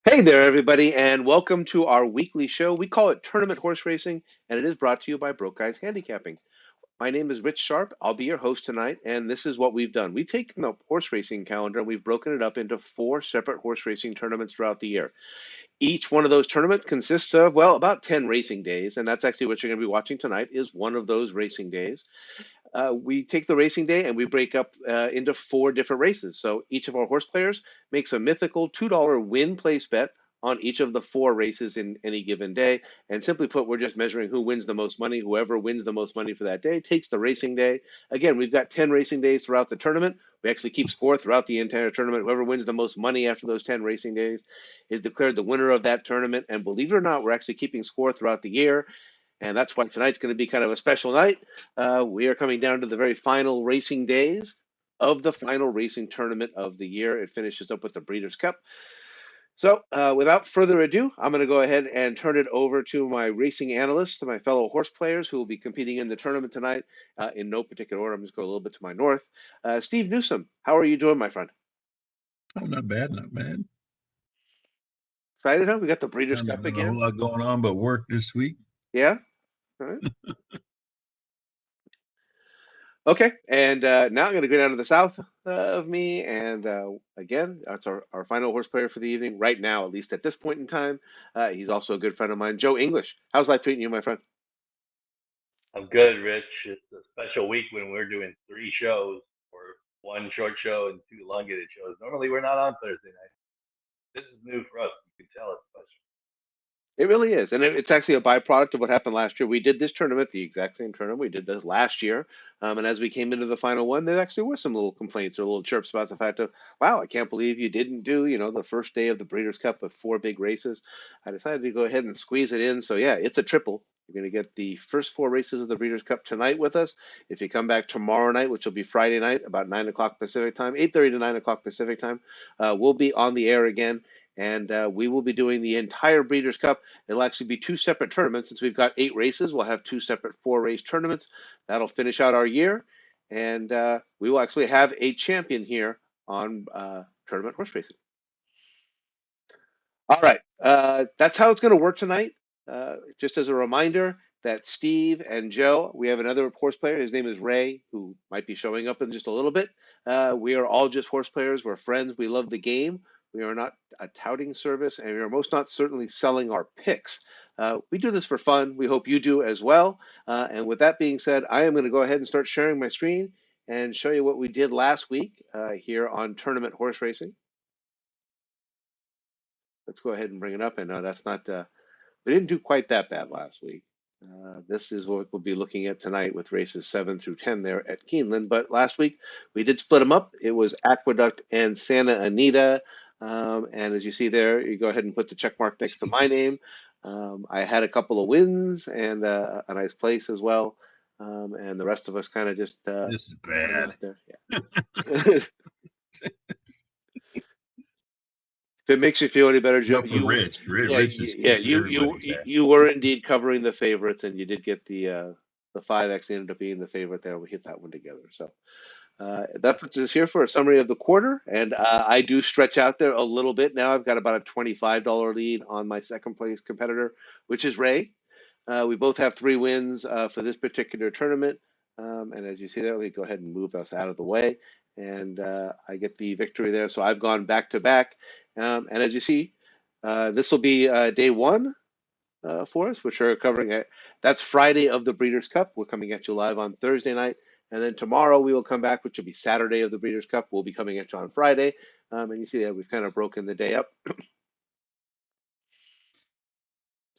Hey there, everybody, and welcome to our weekly show. We call it Tournament Horse Racing, and it is brought to you by Broke Guys Handicapping. My name is Rich Sharp. I'll be your host tonight, and this is what we've done. We've taken the horse racing calendar and we've broken it up into four separate horse racing tournaments throughout the year. Each one of those tournaments consists of, well, about 10 racing days, and that's actually what you're going to be watching tonight is one of those racing days. We take the racing day and we break up into four different races. So each of our horse players makes a mythical $2 win place bet on each of the four races in any given day. And simply put, we're just measuring who wins the most money. Whoever wins the most money for that day takes the racing day. Again, we've got 10 racing days throughout the tournament. We actually keep score throughout the entire tournament. Whoever wins the most money after those 10 racing days is declared the winner of that tournament. And believe it or not, we're actually keeping score throughout the year. And that's why tonight's going to be kind of a special night. We are coming down to the very final racing days of the final racing tournament of the year. It finishes up with the Breeders' Cup. So, without further ado, I'm going to go ahead and turn it over to my racing analysts, to my fellow horse players who will be competing in the tournament tonight in no particular order. I'm just going a little bit to my north. Steve Newsom, how are you doing, my friend? Oh, not bad, not bad. Excited, huh? We got the Breeders' Kind of Cup got a whole again. lot going on but work this week. Yeah? All right. Okay, and now I'm going to go down to the south of me, and again, that's our final horse player for the evening, right now, at least at this point in time. He's also a good friend of mine, Joe English. How's life treating you, my friend? I'm good, Rich. It's a special week when we're doing three shows or one short show and two elongated shows. Normally, we're not on Thursday night. This is new for us. You can tell it's special. It really is, and it's actually a byproduct of what happened last year. We did this tournament, the exact same tournament we did this last year, and as we came into the final one, there actually were some little complaints or little chirps about the fact of, "Wow, I can't believe you didn't do, the first day of the Breeders' Cup with four big races." I decided to go ahead and squeeze it in. So yeah, it's a triple. You're going to get the first four races of the Breeders' Cup tonight with us. If you come back tomorrow night, which will be Friday night, about 9 o'clock Pacific time, 8:30 to 9 o'clock Pacific time, we'll be on the air again, and we will be doing the entire Breeders' Cup. It'll actually be two separate tournaments. Since we've got 8 races, we'll have two separate four-race tournaments. That'll finish out our year, and we will actually have a champion here on Tournament Horse Racing. All right, that's how it's going to work tonight. Just as a reminder that Steve and Joe, we have another horse player. His name is Ray, who might be showing up in just a little bit. We are all just horse players. We're friends. We love the game. We are not a touting service, and we are most not certainly selling our picks. We do this for fun. We hope you do as well. And with that being said, I am going to go ahead and start sharing my screen and show you what we did last week here on Tournament Horse Racing. Let's go ahead and bring it up. And no, that's not, we didn't do quite that bad last week. This is what we'll be looking at tonight with races 7 through 10 there at Keeneland. But last week we did split them up. It was Aqueduct and Santa Anita. And as you see there, you go ahead and put the check mark next to my name. I had a couple of wins and a nice place as well. And the rest of us kind of just This is bad. there. Yeah. If it makes you feel any better, Joe, Except for Rich. yeah, Rich is yeah, kicking everybody's ass. you were indeed covering the favorites, and you did get the five actually ended up being the favorite there. We hit that one together, so that puts us here for a summary of the quarter, and I do stretch out there a little bit now. I've got about a $25 lead on my second place competitor, which is Ray. We both have 3 wins for this particular tournament, and as you see there, let me go ahead and move us out of the way, and I get the victory there. So I've gone back to back. And as you see, this will be day one for us, which are covering it. That's Friday of the Breeders' Cup. We're coming at you live on Thursday night. And then tomorrow we will come back, which will be Saturday of the Breeders' Cup. We'll be coming at you on Friday. And you see that we've kind of broken the day up.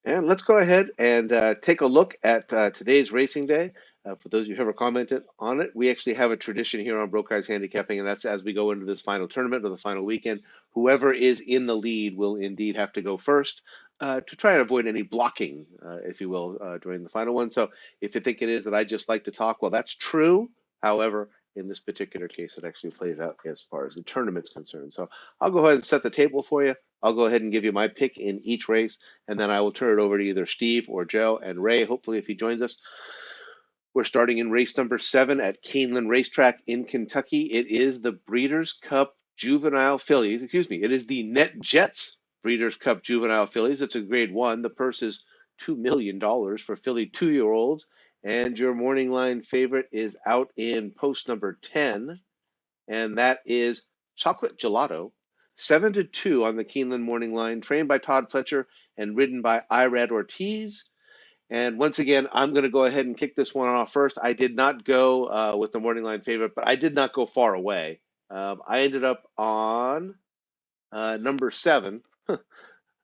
And let's go ahead and take a look at today's racing day. For those of you who ever commented on it, we actually have a tradition here on Broke Guys Handicapping, and that's as we go into this final tournament or the final weekend, whoever is in the lead will indeed have to go first to try and avoid any blocking, if you will, during the final one. So if you think it is that I just like to talk, well, that's true. However, in this particular case, it actually plays out as far as the tournament's concerned. So I'll go ahead and set the table for you. I'll go ahead and give you my pick in each race, and then I will turn it over to either Steve or Joe and Ray, hopefully, if he joins us. We're starting in race number 7 at Keeneland Racetrack in Kentucky. It is the Breeders' Cup Juvenile Fillies. Excuse me. It is the Net Jets Breeders' Cup Juvenile Fillies. It's a grade one. The purse is $2 million for filly 2-year-olds. And your morning line favorite is out in post number 10, and that is Chocolate Gelato, 7-2 on the Keeneland morning line, trained by Todd Pletcher and ridden by Irad Ortiz. And once again, I'm going to go ahead and kick this one off first. I did not go with the morning line favorite, but I did not go far away. I ended up on number 7.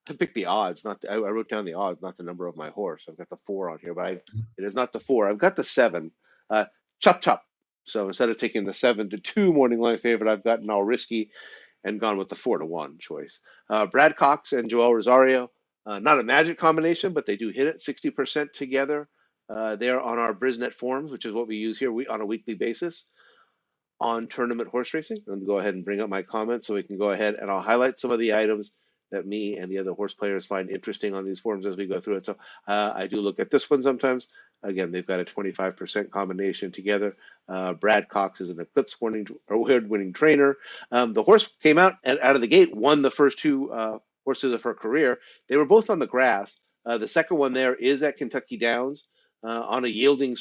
I picked the odds, not I wrote down the odds, not the number of my horse. I've got the 4 on here, but it is not the 4. I've got the 7. Chop chop. So instead of taking the 7-2 morning line favorite, I've gotten all risky and gone with the 4-1 choice. Brad Cox and Joel Rosario, not a magic combination, but they do hit it 60% together. They're on our Brisnet forums, which is what we use here on a weekly basis on tournament horse racing. Let me go ahead and bring up my comments so we can go ahead and I'll highlight some of the items that me and the other horse players find interesting on these forums as we go through it. So I do look at this one sometimes. Again, they've got a 25% combination together. Brad Cox is an Eclipse award-winning trainer. The horse came out of the gate, won the first 2 horses of her career. They were both on the grass. The second one there is at Kentucky Downs on a yielding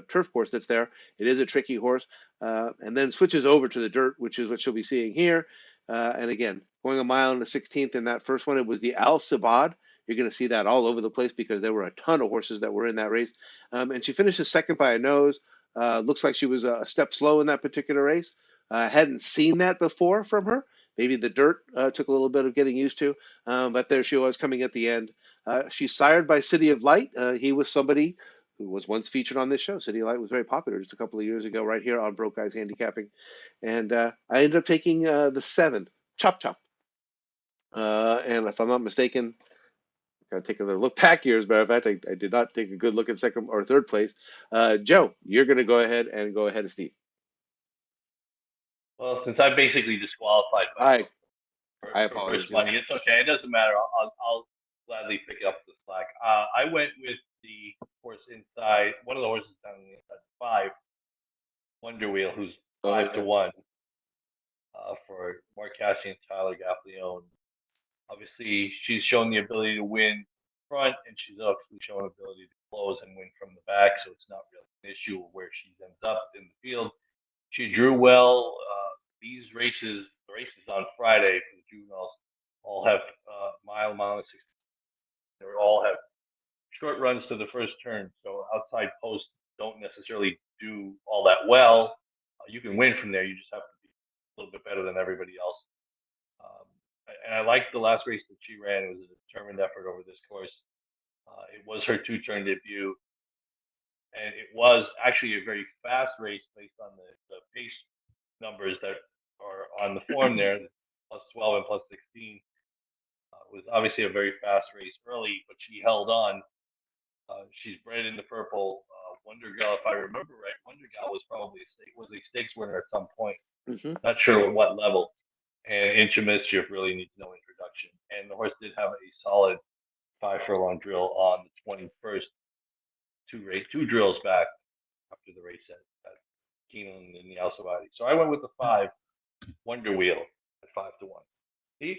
turf course that's there. It is a tricky horse. And then switches over to the dirt, which is what she'll be seeing here. And again, going a mile and a 16th in that first one, it was the Al Sabad. You're going to see that all over the place because there were a ton of horses that were in that race. And she finishes second by a nose. Looks like she was a step slow in that particular race. Hadn't seen that before from her. Maybe the dirt took a little bit of getting used to, but there she was coming at the end. She's sired by City of Light. He was somebody who was once featured on this show. City of Light was very popular just a couple of years ago right here on Broke Guys Handicapping. And I ended up taking the 7, Chop Chop. And if I'm not mistaken, I gotta take another look back here. As a matter of fact, I did not take a good look at second or third place. Joe, you're going to go ahead of Steve. Well, since I basically disqualified I myself for apologize. first money, it's okay. It doesn't matter. I'll gladly pick up the slack. I went with the horse inside, one of the horses down the inside 5, Wonder Wheel, who's 5-1 for Mark Cassidy and Tyler Gaffleone. Obviously, she's shown the ability to win front, and she's obviously shown ability to close and win from the back. So it's not really an issue where she ends up in the field. She drew well. These races, the races on Friday for the juveniles, all have mile and 60. They all have short runs to the first turn. So outside posts don't necessarily do all that well. You can win from there. You just have to be a little bit better than everybody else. And I liked the last race that she ran. It was a determined effort over this course. It was her 2-turn debut, and it was actually a very fast race based on the pace numbers that are on the form there, plus 12 and plus 16. It was obviously a very fast race early, but she held on. She's bred in the purple. Wonder Gal, if I remember right, Wonder Gal was probably a stakes winner at some point. Mm-hmm. Not sure at what level. And Inch of Mischief really needs no introduction. And the horse did have a solid 5-furlong drill on the 21st, 2 drills back after the race at Keeneland in the Al Sabadi. So I went with the 5, Wonder Wheel at 5-1. Steve?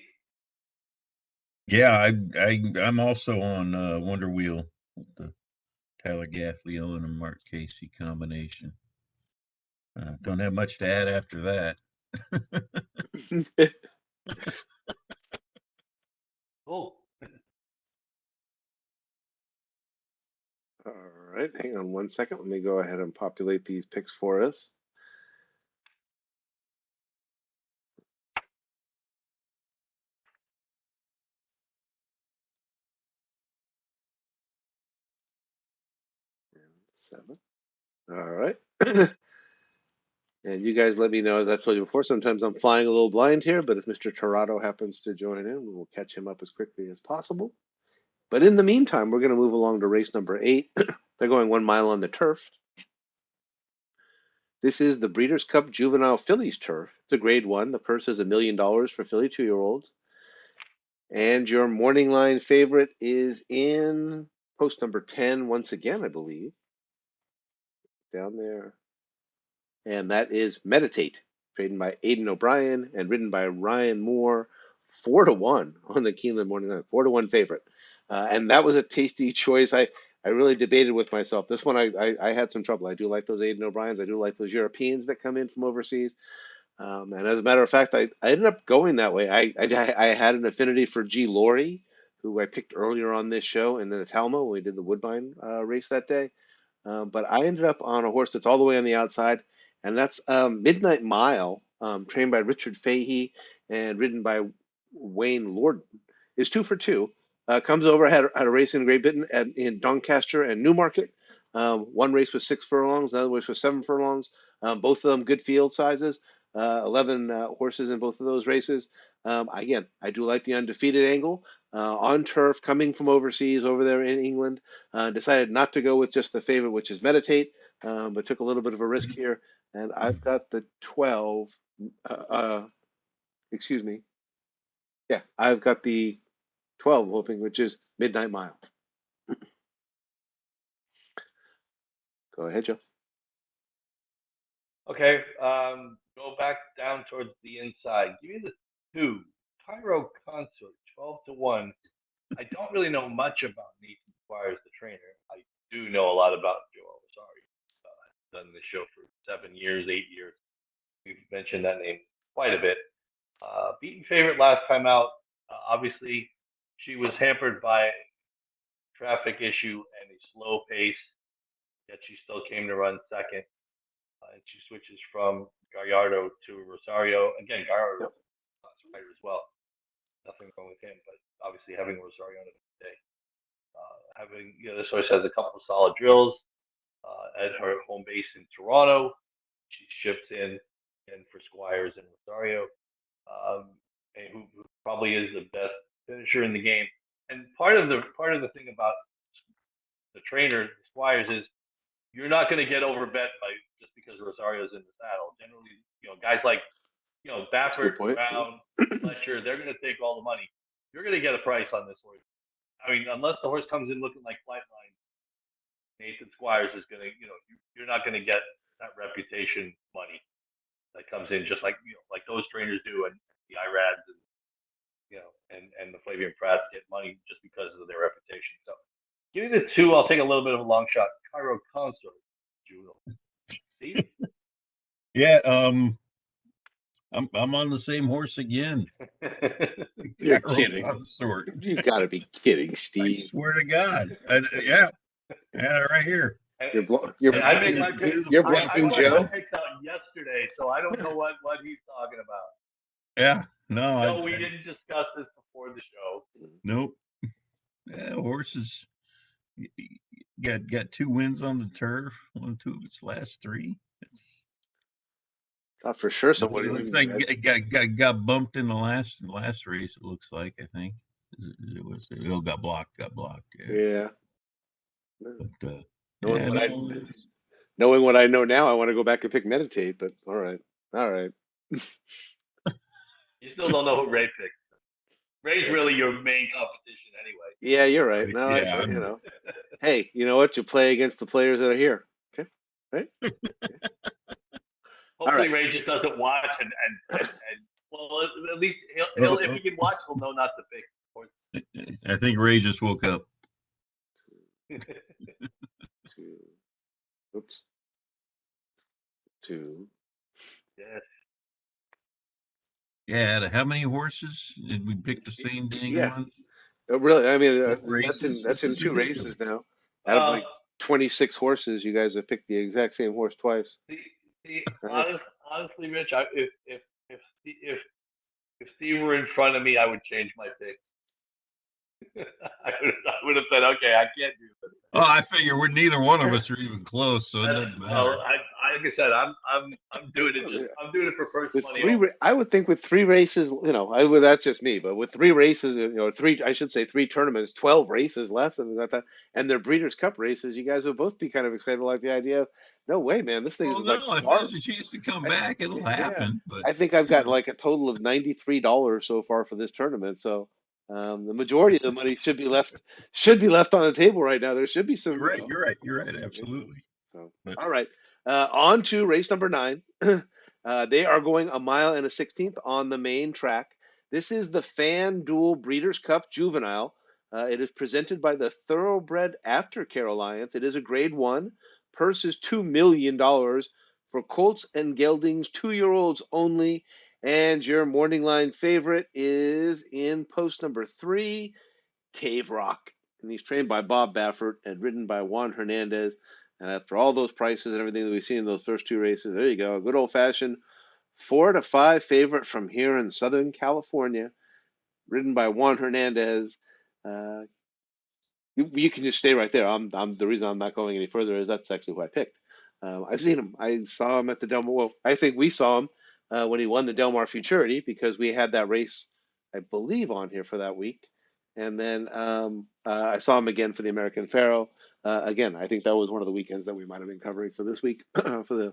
Yeah, I'm also on Wonder Wheel with the Tyler Gaffleone and Mark Casey combination. Don't have much to add after that. Cool. All right, hang on one second. Let me go ahead and populate these picks for us. And 7. All right. And you guys let me know, as I've told you before, sometimes I'm flying a little blind here, but if Mr. Torado happens to join in, we will catch him up as quickly as possible. But in the meantime, we're going to move along to race number 8. They're going 1 mile on the turf. This is the Breeders' Cup Juvenile Fillies turf. It's a grade 1. The purse is $1 million for filly 2-year-olds. And your morning line favorite is in post number 10 once again, I believe. Down there. And that is Meditate, trained by Aidan O'Brien and ridden by Ryan Moore 4-1 on the Keeneland morning line, 4-1 favorite, and that was a tasty choice. I really debated with myself. This one I had some trouble. I do like those Aiden O'Briens. I do like those Europeans that come in from overseas. And as a matter of fact, I ended up going that way. I had an affinity for G. Laurie, who I picked earlier on this show, and then the Talma when we did the Woodbine race that day. But I ended up on a horse that's all the way on the outside, and that's Midnight Mile, trained by Richard Fahey and ridden by Wayne Lorden. Is 2 for 2. Comes over, had a race in Great Britain in Doncaster and Newmarket. One race was 6 furlongs, another race was 7 furlongs. Both of them good field sizes. 11 horses in both of those races. Again, I do like the undefeated angle on turf, coming from overseas over there in England. Decided not to go with just the favorite, which is Meditate, but took a little bit of a risk here. And I've got the 12. Excuse me. Yeah, I've got the 12, hoping, which is Midnight Mile. Go ahead, Joe. Okay, go back down towards the inside. Give me the 2, Cairo Consort, 12-1. I don't really know much about Nathan Squires, the trainer. I do know a lot about Joel Rosario. I've done this show for 7 years, 8 years. We've mentioned that name quite a bit. Beaten favorite last time out. Obviously, she was hampered by traffic issue and a slow pace, yet she still came to run second. And she switches from Gallardo to Rosario. Again, Gallardo Yep. is a rider as well. Nothing wrong with him, but obviously having Rosario on a good day. This horse has a couple of solid drills at her home base in Toronto. She ships in and for Squires and Rosario, and who probably is the best finisher in the game. And part of the thing about the trainer Squires is you're not going to get overbet by just because Rosario's in the saddle. Generally, guys like Baffert, Brown, Fletcher, they're going to take all the money. You're going to get a price on this horse. I mean, unless the horse comes in looking like Flightline, Nathan Squires is going to, you're not going to get that reputation money that comes in just like like those trainers do, and the IRADs and the Flavian Pratts get money just because of their reputation. So, give me the 2. I'll take a little bit of a long shot. Cairo Consort, Juno. Steve? Yeah, I'm on the same horse again. You're Cairo kidding. Consort. You got to be kidding, I Steve. swear to God. Yeah, I had it right here. You're I make my picks. You're I bluffing, put Joe. my picks out yesterday, so I don't know what he's talking about. Yeah, no, No, we didn't discuss this before the show. Nope. Yeah, horses got 2 wins on the turf, 1, 2 of its last 3. Thought for sure It somebody looks like it got bumped in the last race. It looks like, I think it got blocked. Yeah. But Knowing what I know now, I want to go back and pick Meditate. But all right. You still don't know who Ray picked. Ray's really your main competition anyway. Yeah, you're right. No, yeah, hey, you know what? You play against the players that are here. Okay, right? Hopefully, Ray just doesn't watch and well, at least he'll if he can watch, he'll know not to pick. I think Ray just woke up. 2. Oops. 2. Yes. Yeah. How many horses did we pick? The same dang ones? Really? I mean, races? that's in 2 races now. Out of like 26 horses, you guys have picked the exact same horse twice. Honestly, Rich, if Steve were in front of me, I would change my pick. I would have said, okay, I can't do this. Oh, I figure neither one of us are even close, so it doesn't matter. Well, like I said, I'm doing it. I'm doing it for first with money. I would think with 3 races, that's just me, but with 3 races, 3 tournaments, 12 races left, and they're Breeders' Cup races, you guys would both be kind of excited, like the idea of, no way, man, this thing is like if there's a chance to come back, it'll happen. But I think I've got like a total of $93 so far for this tournament, so. The majority of the money should be left on the table right now. There should be some. You're right. Absolutely. So, all right. On to race number 9. They are going 1 mile and a 16th on the main track. This is the FanDuel Breeders' Cup Juvenile. It is presented by the Thoroughbred Aftercare Alliance. It is a grade 1. Purse is $2 million for Colts and Geldings 2-year-olds only. And your morning line favorite is in post number 3, Cave Rock. And he's trained by Bob Baffert and ridden by Juan Hernandez. And after all those prices and everything that we've seen in those first 2 races, there you go. A good old-fashioned 4-5 favorite from here in Southern California, ridden by Juan Hernandez. Uh, you can just stay right there. I'm the reason I'm not going any further is that's actually who I picked. I've seen him. I saw him at the Del Mar. Well, I think we saw him when he won the Del Mar Futurity because we had that race, I believe, on here for that week. And then I saw him again for the American Pharoah. Again, I think that was one of the weekends that we might have been covering for this week for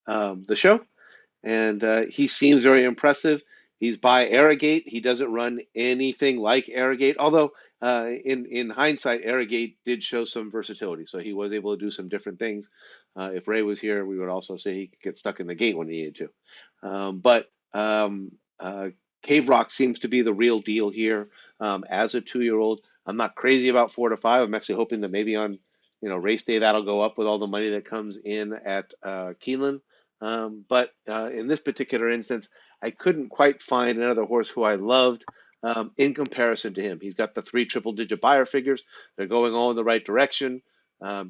the show. And he seems very impressive. He's by Arrogate. He doesn't run anything like Arrogate, although in hindsight, Arrogate did show some versatility, so he was able to do some different things. If Ray was here, we would also say he could get stuck in the gate when he needed to. But Cave Rock seems to be the real deal here as a 2-year-old. I'm not crazy about 4-5. I'm actually hoping that maybe on race day that'll go up with all the money that comes in at Keeneland. But in this particular instance, I couldn't quite find another horse who I loved in comparison to him. He's got the 3 triple-digit buyer figures. They're going all in the right direction.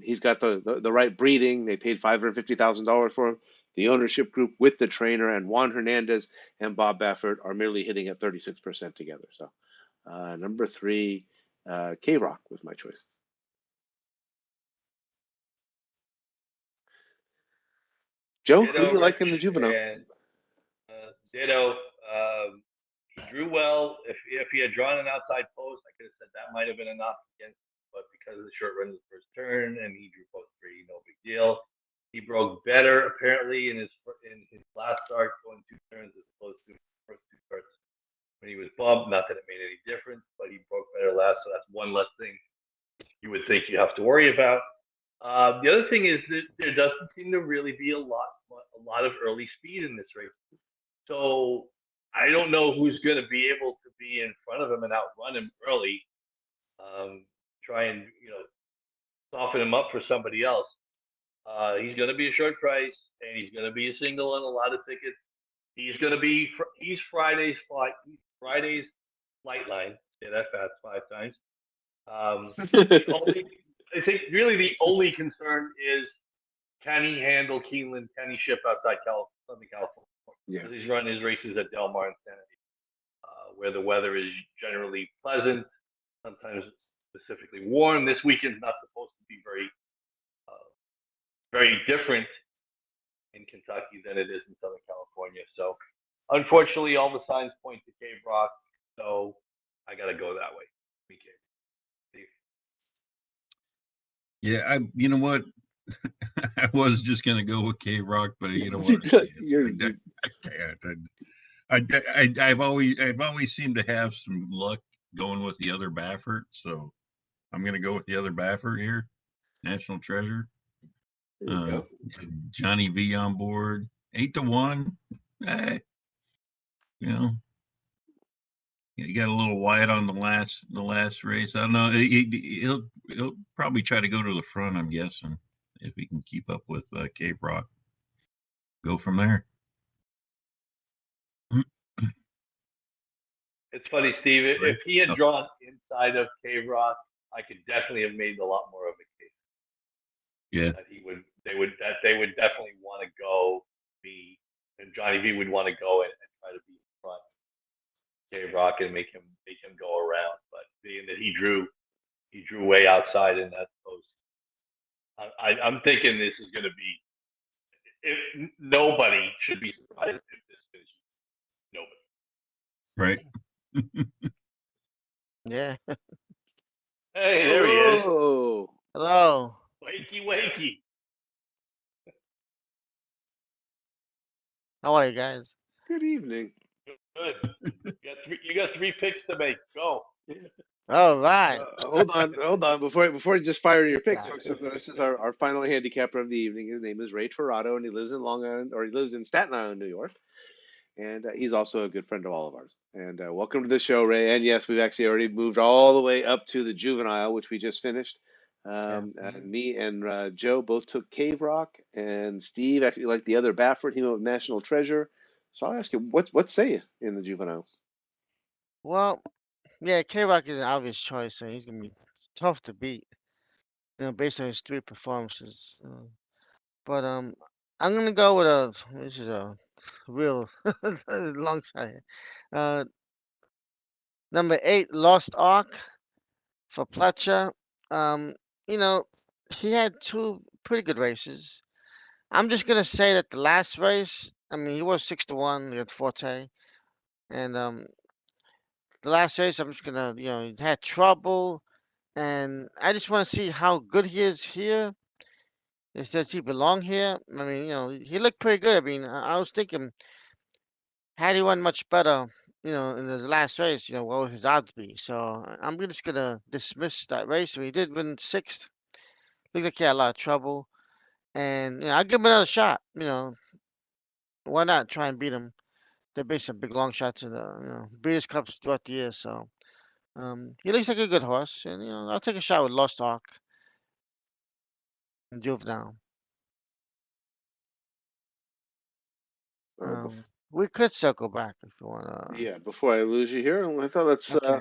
He's got the right breeding. They paid $550,000 for him. The ownership group with the trainer and Juan Hernandez and Bob Baffert are merely hitting at 36% together. So number 3, K-Rock was my choice. Joe, who do you like in the juvenile? And, ditto. He drew well. If he had drawn an outside post, I could have said that might have been enough against him. But because of the short run of the first turn and he drew post 3, no big deal. He broke better apparently in his last start, going 2 turns as opposed to his first 2 starts when he was bumped. Not that it made any difference, but he broke better last, so that's one less thing you would think you have to worry about. The other thing is that there doesn't seem to really be a lot of early speed in this race. So I don't know who's going to be able to be in front of him and outrun him early. Try and soften him up for somebody else. He's going to be a short price, and he's going to be a single on a lot of tickets. He's Friday's flight line. Say that fast 5 times. I think really the only concern is, can he handle Keeneland? Can he ship outside Southern California? Yeah. He's run his races at Del Mar and Santa Ana, where the weather is generally pleasant, sometimes specifically warm. This weekend's not supposed to be very different in Kentucky than it is in Southern California. So, unfortunately, all the signs point to Cave Rock. So, I got to go that way. Yeah, you know what? I was just gonna go with K Rock, but you know what? I've always seemed to have some luck going with the other Baffert, so I'm gonna go with the other Baffert here. National Treasure. Johnny V on board, 8-1. Hey, he got a little wide on the last race. I don't know. He'll probably try to go to the front, I'm guessing, if he can keep up with Cave Rock. Go from there. It's funny, Steve. If he had drawn inside of Cave Rock, I could definitely have made a lot more of a case. Yeah. That they would definitely want to go and Johnny V would want to go and try to be in front of Cave Rock and make him go around. But being that he drew way outside in that post, I'm thinking this is going to be. If nobody should be surprised if this finishes. Nobody. Right. Yeah. Hey, there he is. Hello. Wakey. How are you guys? Good evening. Good. You got 3 picks to make. Go. All right. Hold on. Before you just fire your picks, folks, this is our final handicapper of the evening. His name is Ray Torado, and he lives in Long Island, or he lives in Staten Island, New York. and he's also a good friend of all of ours. And welcome to the show, Ray. And yes, we've actually already moved all the way up to the juvenile, which we just finished. Yeah. Me and Joe both took Cave Rock, and Steve actually liked the other Baffert. He went with National Treasure. So I'll ask you, what say you in the juvenile? Well, yeah, K-Rock is an obvious choice, so he's gonna be tough to beat, based on his three performances. But I'm gonna go with this is a real long shot here. Uh, number 8, Lost Ark for Pletcher. Um, you know, he had two pretty good races. I'm just gonna say that the last race, I mean, he was 6-1 against Forte, and the last race, I'm just gonna, he had trouble, and I just want to see how good he is here. Does he belong here? I mean, he looked pretty good. I mean, I was thinking, had he run much better, in the last race, what would his odds be? So I'm just gonna dismiss that race. He did win sixth. Looked like he had a lot of trouble, and I'll give him another shot. Why not try and beat him? There've been some big long shots in the Breeders' Cups throughout the year, so he looks like a good horse, and I'll take a shot with Lost Ark and Juvenile. Uh, bef- We could circle back if you wanna. yeah, before I lose you here, I thought let's Okay.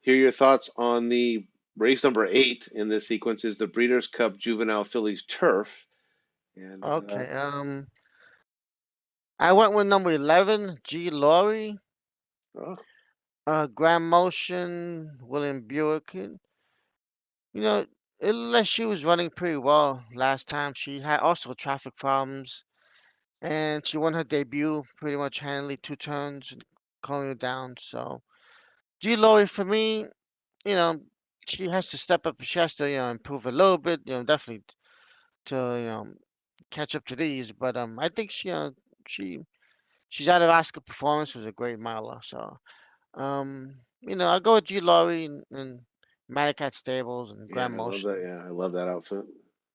hear your thoughts on the race number 8 in this sequence is the Breeders' Cup Juvenile Fillies Turf. And Okay. I went with number 11, G. Laurie. oh, Grand Motion, William Buick. And, you know, it looked like she was running pretty well last time. She had also traffic problems, and she won her debut pretty much handily, 2 turns, and calling her down. So G. Laurie for me, you know, she has to step up. She has to, improve a little bit. Definitely to, catch up to these. But I think she she's out of Oscar performance was a great miler. So I'll go with G. Laurie and Manicat Stables and yeah, Grand I love that. Motion. Yeah, I love that outfit.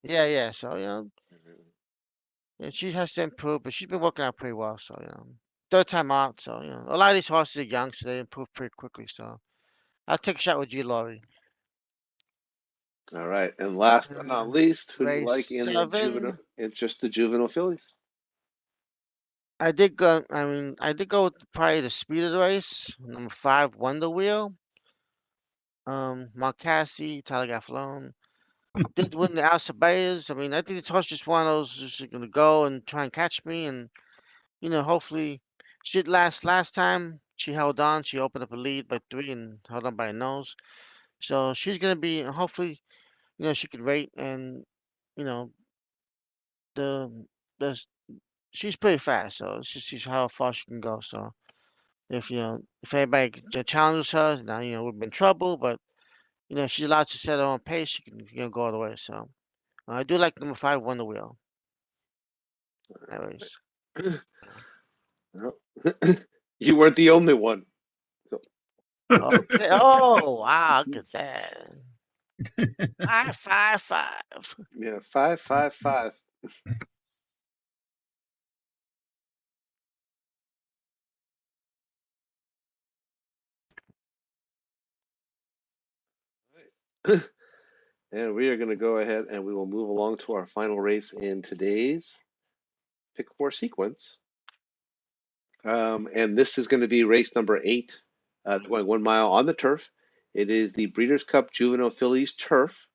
Yeah, yeah. So she has to improve, but she's been working out pretty well. So third time out. So a lot of these horses are young, so they improve pretty quickly. So I'll take a shot with G. Laurie. All right, and last but not Uh, least, who do you race like in the juvenile? 7. It's just the juvenile fillies. I did go. I mean, I did go with probably the speed of the race. Number 5, Wonder Wheel. Marcassi, Tyler Gaffalone. Did win the Alcibiades. I mean, I think the horse just one of those just gonna go and try and catch me, and hopefully, she did last time. She held on. She opened up a lead by 3 and held on by a nose. So she's gonna be hopefully, she could rate, and you know the the she's pretty fast. So it's just see how far she can go. So if anybody challenges her, now we've been in trouble. But she's allowed to set her own pace. She can go all the way. So I do like number 5, Wonder Wheel. That race. Well, you weren't the only one. So, Okay. Oh, wow. Look at that. 555. yeah, 555. And we are going to go ahead and we will move along to our final race in today's pick four sequence. And this is going to be race number 8, going 1 mile on the turf. It is the Breeders' Cup Juvenile Fillies Turf.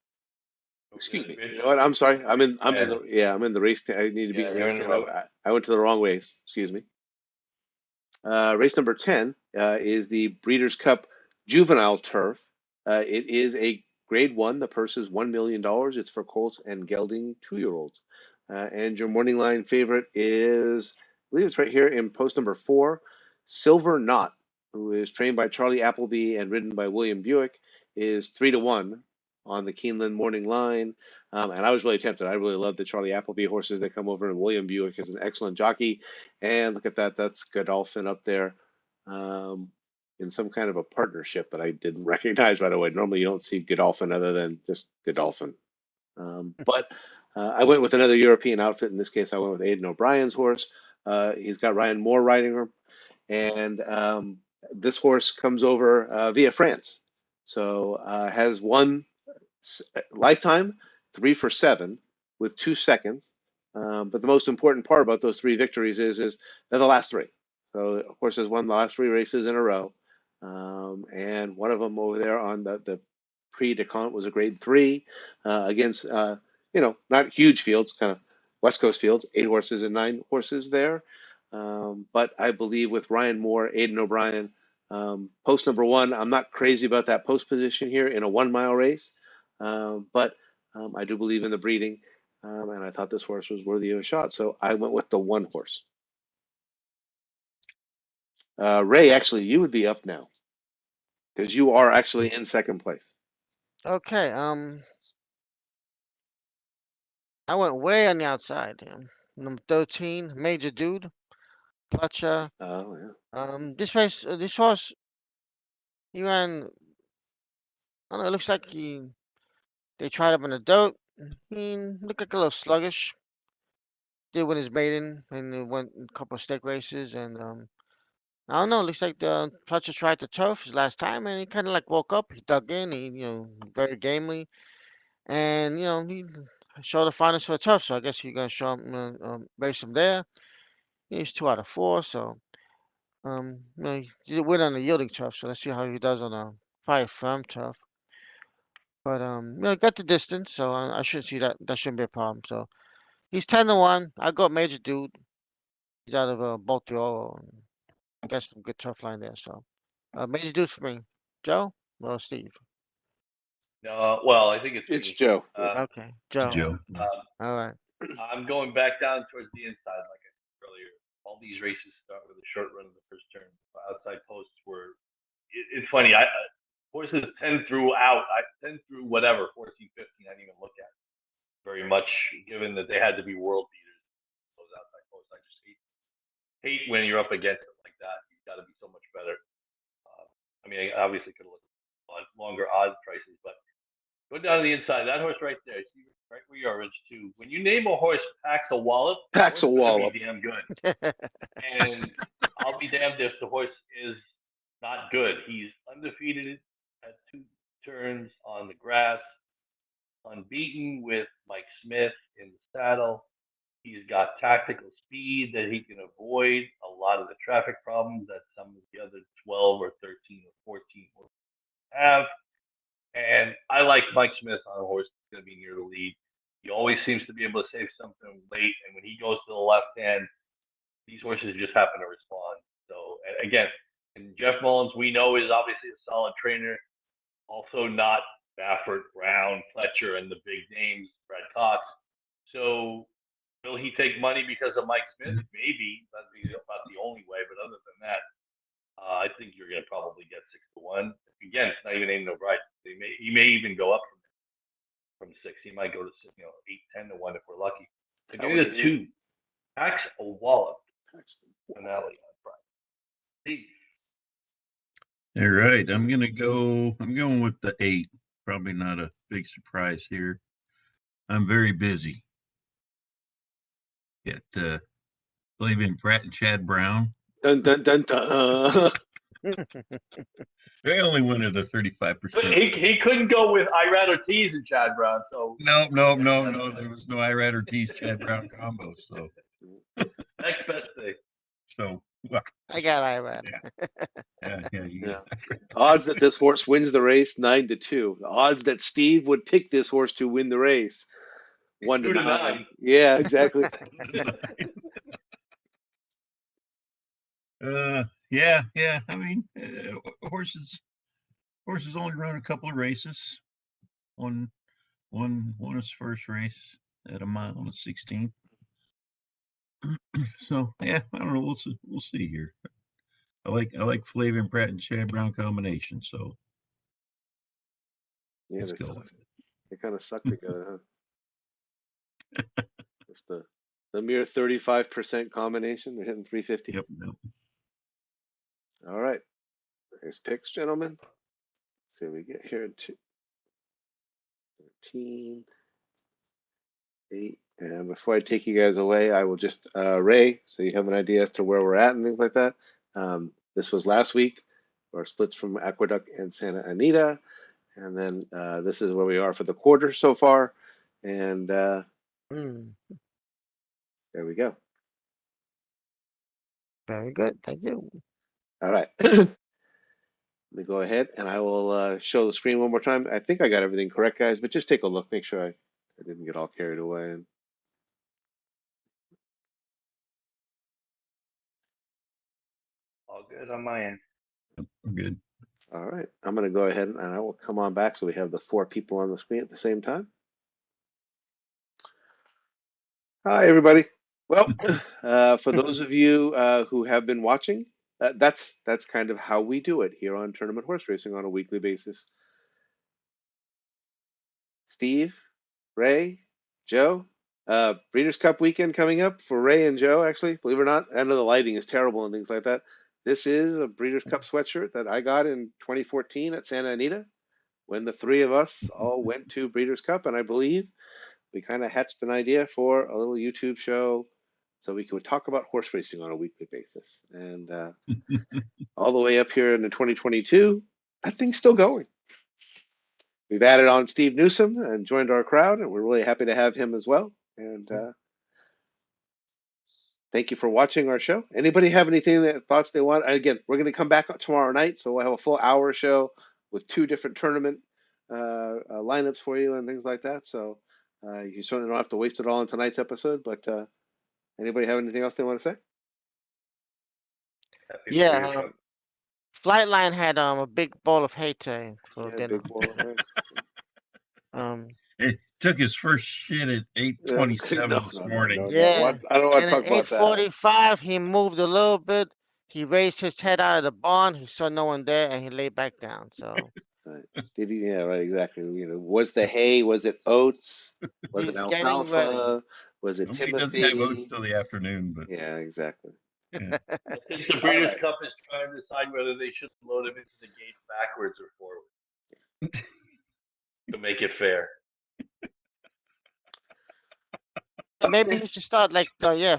Excuse me. You know what? I'm sorry. I'm in the race. I need to be in Yeah, the you're race in the 10. road. I went to the wrong ways. Excuse me. Race number 10 is the Breeders' Cup Juvenile Turf. It is a grade 1. The purse is $1 million. It's for colts and gelding 2-year-olds. And your morning line favorite is, I believe it's right here in post number 4, Silver Knot, who is trained by Charlie Appleby and ridden by William Buick, is 3-1 on the Keeneland morning line. And I was really tempted. I really love the Charlie Appleby horses that come over, and William Buick is an excellent jockey. And look at that, that's Godolphin up there, um, in some kind of a partnership that I didn't recognize right away. Normally, you don't see Godolphin other than just Godolphin. But I went with another European outfit. In this case, I went with Aidan O'Brien's horse. He's got Ryan Moore riding him. and this horse comes over via France. So has won lifetime 3 for 7 with 2 seconds. But the most important part about those 3 victories is they're the last 3. So of course has won the last 3 races in a row, and one of them over there on the Prix de Conte was a grade 3 against not huge fields, kind of West Coast fields, 8 horses and 9 horses there. But I believe with Ryan Moore, Aidan O'Brien, post number 1, I'm not crazy about that post position here in a 1 mile race. But I do believe in the breeding, and I thought this horse was worthy of a shot, so I went with the 1 horse. Ray, actually, you would be up now because you are actually in second place. Okay, I went way on the outside. Number 13, Major Dude, Fletcher. Oh yeah. This horse, he ran. I don't know. It looks like they tried him in the dirt. He looked like a little sluggish. Did win his maiden and he went a couple of stake races and I don't know. Looks like the Fletcher tried the turf his last time and he kind of like woke up. He dug in. He very gamely and he showed the finest for the turf. So I guess you're gonna show him race him there. He's 2 out of 4. So he did win on the yielding turf. So let's see how he does on a probably firm turf. But got the distance, so I shouldn't see that. That shouldn't be a problem. So he's 10-1. I got Major Dude. He's out of Baltimore. I got some good turf line there. So Major Dude for me. Joe or Steve? No, well, I think it's It's me. Joe. Okay, Joe. Joe. All right. I'm going back down towards the inside, like I said earlier. All these races start with a short run in the first turn. Outside posts were. It's funny. Horses 10 through out. 10 through whatever 14, 15. I didn't even look at very much, given that they had to be world beaters. Those outside posts, I just hate when you're up against it like that. You've got to be so much better. I mean, I obviously could have looked at longer odds prices, but go down to the inside. That horse right there. See right where you are, Rich, too. When you name a horse Pax a Wallop, Packs a the horse better wallop. be damn good. And I'll be damned if the horse is not good. He's undefeated at 2 turns on the grass, unbeaten with Mike Smith in the saddle. He's got tactical speed that he can avoid a lot of the traffic problems that some of the other 12 or 13 or 14 have. And I like Mike Smith on a horse that's going to be near the lead. He always seems to be able to save something late. And when he goes to the left hand, these horses just happen to respond. So, again, and Jeff Mullins, we know, is obviously a solid trainer. Also, not Baffert, Brown, Fletcher, and the big names, Brad Cox. So, will he take money because of Mike Smith? Maybe. That'd be about the only way. But other than that, I think you're going to probably get 6-1. Again, it's not even Aidan O'Brien. He may even go up from 6. He might go to 8, 10-1 if we're lucky. But give me the 2. Pax a Wallop finale on Friday. All right, I'm going with the 8. Probably not a big surprise here. I'm very busy. Got Flavian Pratt and Chad Brown. Dun dun dun dun. They only went at a 35%. He couldn't go with Irad Ortiz and Chad Brown. So No. There was no Irad Ortiz Chad Brown combo. So next best thing. So well, I got Irad. yeah. Odds that this horse wins the race 9-2. The odds that Steve would pick this horse to win the race 1-9. Yeah, exactly. Yeah. I mean, horses only run a couple of races. One his first race at a mile on the 16th. So yeah, I don't know. We'll see here. I like Flavian Pratt and Chad Brown combination. So Yeah, let's go. They kind of suck together, huh? Just the mere 35% combination. They're hitting 350. Yep. All right. Here's picks, gentlemen. So we get here at 13, 8. And before I take you guys away, I will just Ray, so you have an idea as to where we're at and things like that. This was last week, our splits from Aqueduct and Santa Anita. And then this is where we are for the quarter so far. And there we go. Very good. Thank you. All right. Let me go ahead and I will show the screen one more time. I think I got everything correct, guys, but just take a look. Make sure I didn't get all carried away. All good on my end. We're good. All right. I'm going to go ahead and I will come on back so we have the 4 people on the screen at the same time. Hi, everybody. Well, for those of you who have been watching, that's kind of how we do it here on Tournament Horse Racing on a weekly basis. Steve, Ray, Joe, Breeders' Cup weekend coming up for Ray and Joe, actually, believe it or not. I know the lighting is terrible and things like that. This is a Breeders' Cup sweatshirt that I got in 2014 at Santa Anita when the 3 of us all went to Breeders' Cup, and I believe we kind of hatched an idea for a little YouTube show so we could talk about horse racing on a weekly basis. And all the way up here into 2022, that thing's still going. We've added on Steve Newsom and joined our crowd, and we're really happy to have him as well. And thank you for watching our show. Anybody have anything thoughts they want? Again, we're going to come back tomorrow night, so we'll have a full hour show with 2 different tournament lineups for you and things like that. So you certainly don't have to waste it all on tonight's episode. But anybody have anything else they want to say? Happy Yeah. Breeders' Cup. Flightline had a big bowl of hay today for Yeah, dinner. big bowl of hay. It took his first shit at 8:27 this morning. Yeah. I don't want And to at talk about that. 8:45, he moved a little bit. He raised his head out of the barn. He saw no one there, and he lay back down. So Right. Did he? Yeah, right. Exactly. You know, was the hay? Was it oats? Was it he's getting ready. alfalfa? Was it He doesn't have oats Timothy? till the afternoon, but Yeah, exactly. yeah. I think the Breeders' Cup is trying to decide whether they should load him into the gate backwards or forward to make it fair. Maybe he should start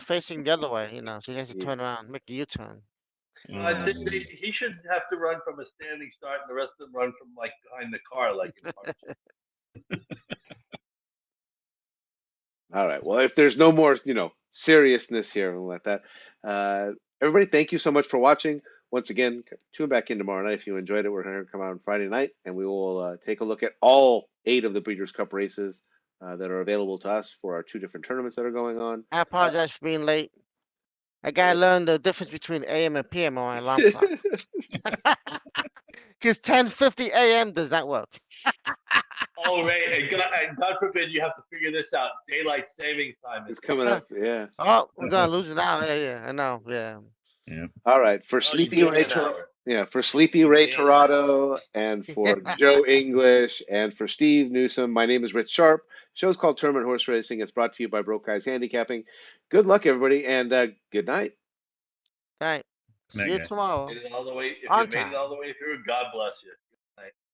facing the other way. So he has to turn around, make a U-turn. I think he should have to run from a standing start, and the rest of them run from like behind the car, like in March. All right. Well, if there's no more, seriousness here and like that, everybody, thank you so much for watching. Once again, tune back in tomorrow night if you enjoyed it. We're going to come out on Friday night, and we will take a look at all 8 of the Breeders' Cup races that are available to us for our 2 different tournaments that are going going. I apologize for being late. I gotta learn the difference between AM and PM on my alarm clock. Because 10:50 AM does not work. Oh, right. And God forbid you have to figure this out. Daylight savings time It's coming up. Yeah. Oh, we're gonna lose it now. Yeah, I know. Yeah. Yeah. All right. For Oh, Sleepy you gained Ray an hour. for Sleepy Ray gained an hour. Torado and for Joe English and for Steve Newsom, my name is Rich Sharp. Show's called Tournament Horse Racing. It's brought to you by Broke Guys Handicapping. Good luck, everybody, and good night. All right. See you tomorrow. Made it all the way. If On you made time. it all the way through, God bless you. Good night.